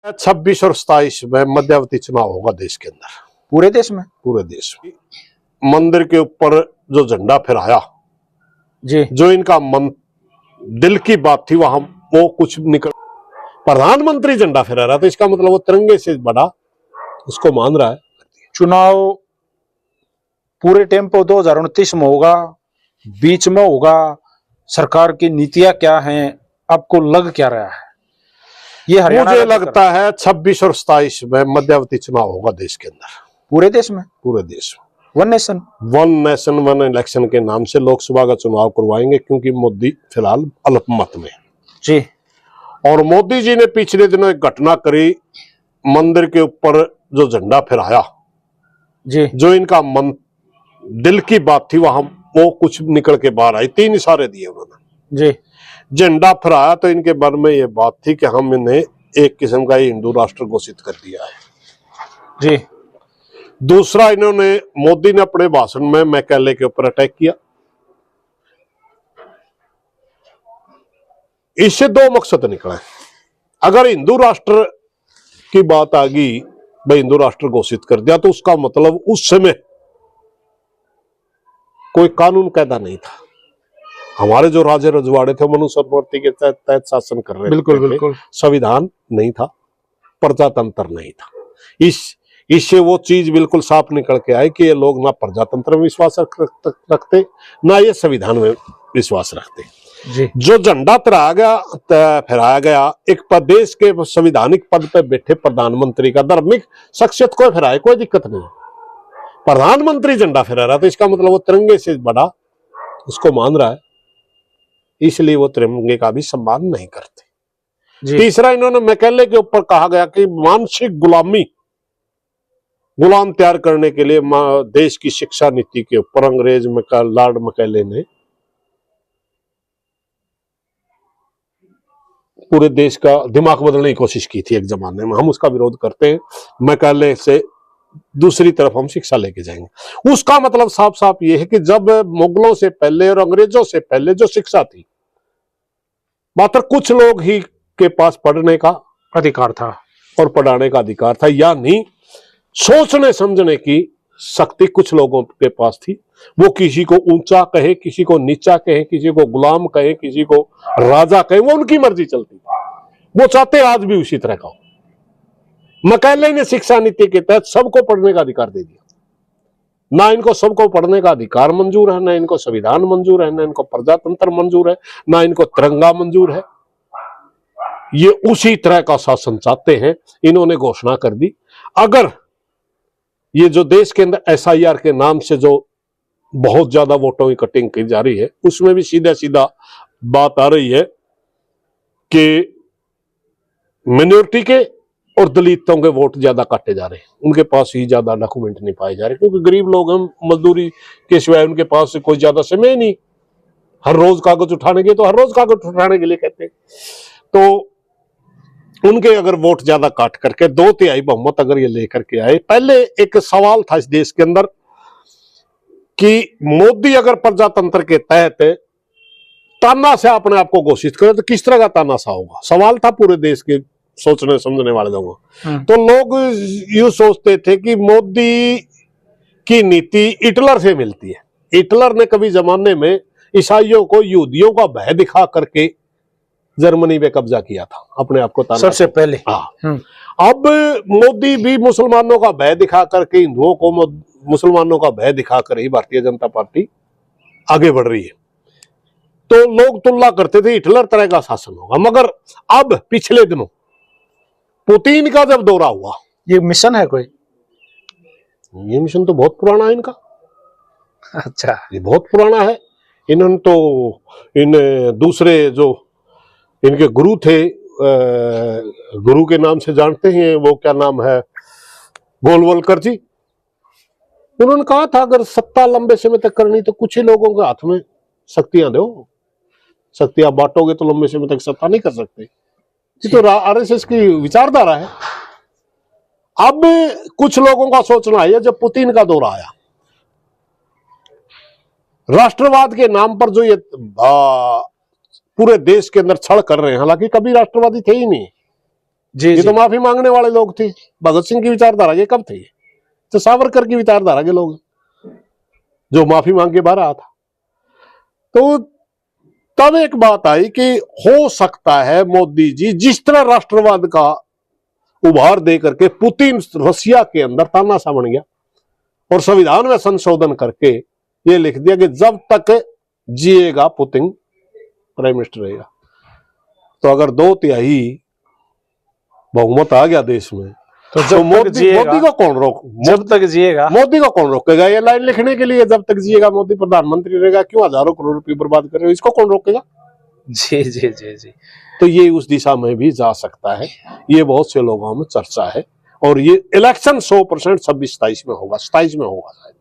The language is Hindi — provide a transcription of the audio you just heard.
26 और 27 में मध्यावधि चुनाव होगा देश के अंदर, पूरे देश में। पूरे देश में। मंदिर के ऊपर जो झंडा फहराया जी, जो इनका मन दिल की बात थी वहां वो कुछ निकल। प्रधानमंत्री झंडा फहरा रहा था, इसका मतलब वो तिरंगे से बड़ा उसको मान रहा है। चुनाव पूरे टेम्पो 2029 में होगा, बीच में होगा, सरकार की नीतियां क्या हैं, आपको लग क्या रहा है? ये हरियाणा मुझे लगता है 26 और 27 में मध्यावधि चुनाव होगा देश के अंदर, पूरे देश में। पूरे देश में वन नेशन वन इलेक्शन के नाम से लोकसभा का चुनाव करवाएंगे, क्योंकि मोदी फिलहाल अल्पमत में जी। और मोदी जी ने पिछले दिनों एक घटना करी, मंदिर के ऊपर जो झंडा फहराया जी, जो इनका मन दिल की बात थी वहां वो कुछ निकल के बाहर आई। 3 इशारे दिए उन्होंने जी, झंडा फहराया तो इनके मन में ये बात थी कि हम इन्हें एक किस्म का हिंदू राष्ट्र घोषित कर दिया है। जी, दूसरा, इन्होंने मोदी ने अपने भाषण में मैकेले के ऊपर अटैक किया। इससे 2 मकसद निकले। अगर हिंदू राष्ट्र की बात आ गई, भाई हिंदू राष्ट्र घोषित कर दिया, तो उसका मतलब उस समय कोई कानून कायदा नहीं था। हमारे जो राजे रजवाड़े थे मनुस्मृति के तहत शासन कर रहे थे। बिल्कुल बिल्कुल। संविधान नहीं था, प्रजातंत्र नहीं था। इससे वो चीज बिल्कुल साफ निकल के आई कि ये लोग ना प्रजातंत्र में विश्वास रखते ना ये संविधान में विश्वास रखते। जी, जो झंडा फहराया गया एक प्रदेश के संवैधानिक पद पर बैठे प्रधानमंत्री का, धार्मिक शख्सियत को फहराए कोई दिक्कत नहीं, प्रधानमंत्री झंडा फहरा रहा था, इसका मतलब वो तिरंगे से बड़ा उसको मान रहा है, इसलिए वो तिरंगे का भी सम्मान नहीं करते। तीसरा, इन्होंने मैकेले के ऊपर कहा गया कि मानसिक गुलाम तैयार करने के लिए देश की शिक्षा नीति के ऊपर अंग्रेज लॉर्ड मैकेले ने पूरे देश का दिमाग बदलने की कोशिश की थी एक जमाने में। हम उसका विरोध करते हैं, मैकेले से दूसरी तरफ हम शिक्षा लेके जाएंगे। उसका मतलब साफ साफ ये है कि जब मुगलों से पहले और अंग्रेजों से पहले जो शिक्षा थी, मात्र कुछ लोग ही के पास पढ़ने का अधिकार था और पढ़ाने का अधिकार था, यानी सोचने समझने की शक्ति कुछ लोगों के पास थी। वो किसी को ऊंचा कहे, किसी को नीचा कहे, किसी को गुलाम कहे, किसी को राजा कहे, वो उनकी मर्जी चलती। वो चाहते आज भी उसी तरह का हो। मैकेले ने शिक्षा नीति के तहत सबको पढ़ने का अधिकार दे दिया। ना इनको सबको पढ़ने का अधिकार मंजूर है, ना इनको संविधान मंजूर है, ना इनको प्रजातंत्र मंजूर है, ना इनको तिरंगा मंजूर है। ये उसी तरह का शासन चाहते हैं। इन्होंने घोषणा कर दी, अगर ये जो देश के अंदर SIR के नाम से जो बहुत ज्यादा वोटों की कटिंग की जा रही है, उसमें भी सीधा सीधा बात आ रही है कि मिनोरिटी के और दलितों के वोट ज्यादा काटे जा रहे हैं, उनके पास ही ज्यादा डॉक्यूमेंट नहीं पाए जा रहे, क्योंकि गरीब लोग हम, मजदूरी के सिवाय उनके पास कोई ज्यादा समय नहीं, हर रोज कागज उठाने के, तो हर रोज कागज उठाने के लिए कहते हैं। तो उनके अगर वोट ज्यादा काट करके 2/3 बहुमत अगर ये लेकर के आए। पहले एक सवाल था इस देश के अंदर कि मोदी अगर प्रजातंत्र के तहत ताना से अपने आप को घोषित करे तो किस तरह का तानाशाह होगा, सवाल था पूरे देश के सोचने समझने वाले लोगों। तो लोग यूं सोचते थे कि मोदी की नीति हिटलर से मिलती है। हिटलर ने कभी जमाने में ईसाइयों को, यहूदियों का भय दिखा करके जर्मनी में कब्जा किया था, अपने आप को सबसे पहले। हाँ। अब मोदी भी मुसलमानों का भय दिखा करके, हिंदुओं को मुसलमानों का भय दिखाकर ही भारतीय जनता पार्टी आगे बढ़ रही है। तो लोग तुलना करते थे हिटलर तरह का शासन होगा, मगर अब पिछले दिनों पुतिन का जब दौरा हुआ, ये मिशन है कोई? ये मिशन तो बहुत पुराना है इनका। अच्छा, ये बहुत पुराना है। इन्होंने तो इन दूसरे जो इनके गुरु थे, गुरु के नाम से जानते हैं, वो क्या नाम है, गोलवलकर जी, उन्होंने कहा था अगर सत्ता लंबे समय तक करनी तो कुछ ही लोगों के हाथ में शक्तियां दो, शक्तियां बांटोगे तो लंबे समय तक सत्ता नहीं कर सकते। ये तो RSS की विचारधारा है। अब कुछ लोगों का सोचना है, जब पुतिन का दौरा आया, राष्ट्रवाद के नाम पर जो ये पूरे देश के अंदर छल कर रहे हैं, हालांकि कभी राष्ट्रवादी थे ही नहीं, जी ये जी तो माफी मांगने वाले लोग थे। भगत सिंह की विचारधारा के कब थे? तो सावरकर की विचारधारा के लोग जो माफी मांग के बाहर आया था। तो तब एक बात आई कि हो सकता है मोदी जी जिस तरह राष्ट्रवाद का उभार दे करके पुतिन रसिया के अंदर तानाशाह बन गया और संविधान में संशोधन करके ये लिख दिया कि जब तक जिएगा पुतिन प्राइम मिनिस्टर रहेगा। तो अगर 2/3 बहुमत आ गया देश में तो तो जब तक मोदी जिएगा, को कौन रोक जब तक जिएगा, मोदी को कौन रोकेगा? ये लाइन लिखने के लिए जब तक जिएगा मोदी प्रधानमंत्री रहेगा, क्यों हजारों करोड़ रुपए बर्बाद कर रहे हो? इसको कौन रोकेगा? जी जी जी जी। तो ये उस दिशा में भी जा सकता है। ये बहुत से लोगों में चर्चा है और ये इलेक्शन 100% 26-27 में होगा, 27 में होगा शायद।